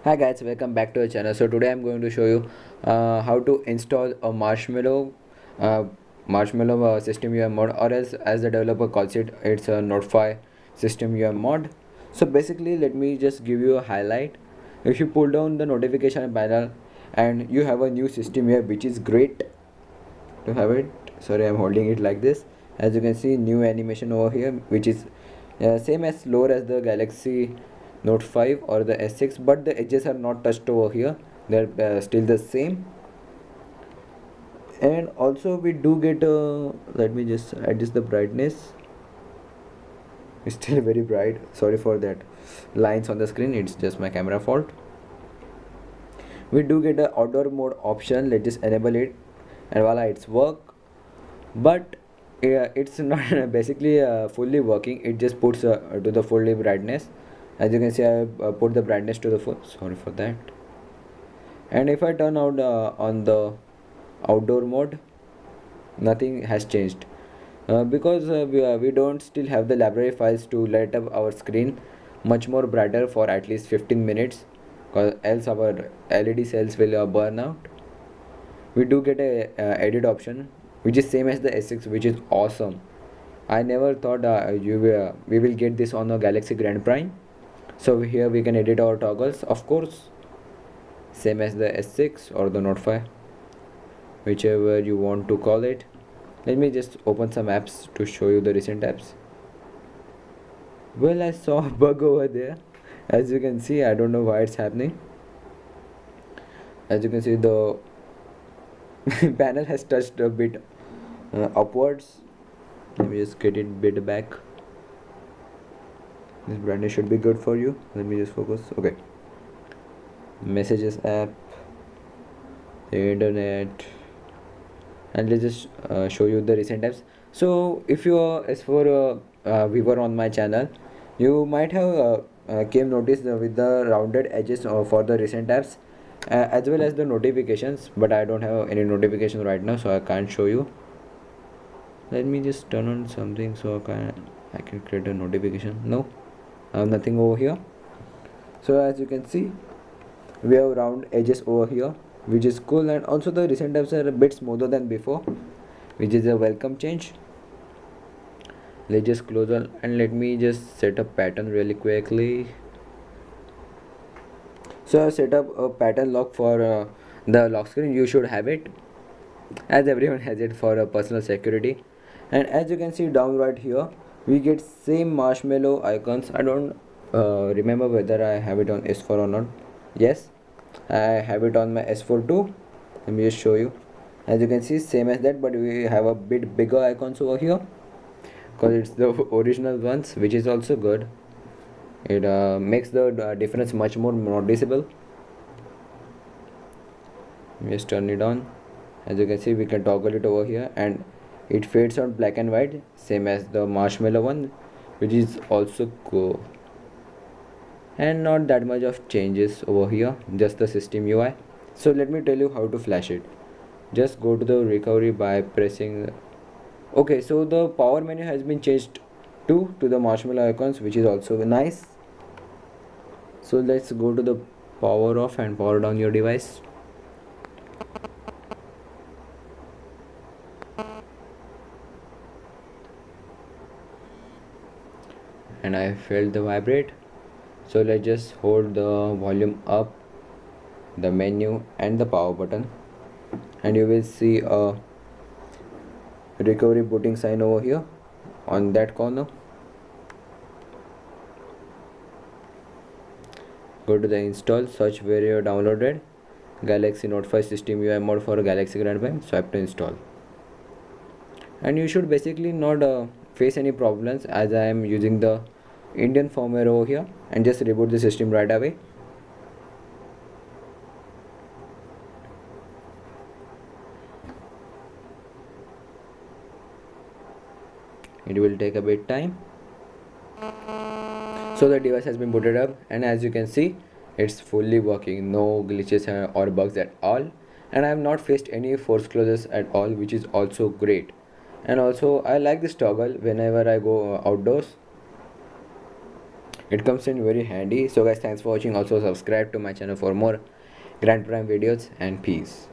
Hi guys, welcome back to the channel. So today I'm going to show you how to install a uh, Marshmallow system UI mod, or as the developer calls it, it's a Notify system UI mod. So basically, let me just give you a highlight. If you pull down the notification panel, and you have a new system here, which is great to have it. Sorry, I'm holding it like this. As you can see, new animation over here, which is same as lower as the Galaxy Note 5 or the S6, but the edges are not touched over here. They're still the same. And also we do get let me just adjust the brightness. It's still very bright. Sorry for that lines on the screen. It's just my camera fault. We do get the outdoor mode option. Let's just enable it, and voila, it's work. But it's not basically fully working. It just puts to the fully brightness. As you can see, I put the brightness to the full. Sorry for that. And if I turn out on the outdoor mode, nothing has changed because we don't still have the library files to light up our screen much more brighter for at least 15 minutes, because else our LED cells will burn out. We do get a edit option which is same as the S6, which is awesome. I never thought we will get this on the Galaxy Grand Prime. So here we can edit our toggles, of course, same as the S6 or the Note 5, whichever you want to call it. Let me just open some apps to show you the recent apps. Well, I saw a bug over there. As you can see, I don't know why it's happening. As you can see, the panel has touched a bit upwards. Let me just get it bit back. This brightness should be good for you. Let me just focus. Okay. Messages app, the internet, and let's just show you the recent apps. So if you are as for viewer on my channel, you might have came notice with the rounded edges for the recent apps, as well as the notifications, but I don't have any notification right now, so I can't show you. Let me just turn on something so I can create a notification. No, I have nothing over here. So as you can see, we have round edges over here, which is cool, and also the recent apps are a bit smoother than before, which is a welcome change. Let's just close all, and let me just set a pattern really quickly. So I set up a pattern lock for the lock screen. You should have it, as everyone has it for personal security. And as you can see down right here, we get same marshmallow icons. I don't remember whether I have it on S4 or not. Yes, I have it on my S4 too. Let me just show you. As you can see, same as that, but we have a bit bigger icons over here because it's the original ones, which is also good. It makes the difference much more noticeable. Just turn it on. As you can see, we can toggle it over here, and it fades on black and white, same as the marshmallow one, which is also cool. And not that much of changes over here, just the system UI. So let me tell you how to flash it. Just go to the recovery by pressing. Okay, so the power menu has been changed to the marshmallow icons, which is also nice. So let's go to the power off and power down your device. And I felt the vibrate. So let's just hold the volume up, the menu and the power button, and you will see a recovery booting sign over here on that corner. Go to the install, search where you downloaded Galaxy Note 5 system UI mod for Galaxy Grand Prime, swipe to install, and you should basically not face any problems, as I am using the Indian firmware over here, and just reboot the system right away. It will take a bit time. So the device has been booted up, and as you can see, it's fully working, no glitches or bugs at all, and I have not faced any force closes at all, which is also great. And also I like this toggle whenever I go outdoors. it comes in very handy. So guys, thanks for watching. Also subscribe to my channel for more Grand Prime videos, and peace.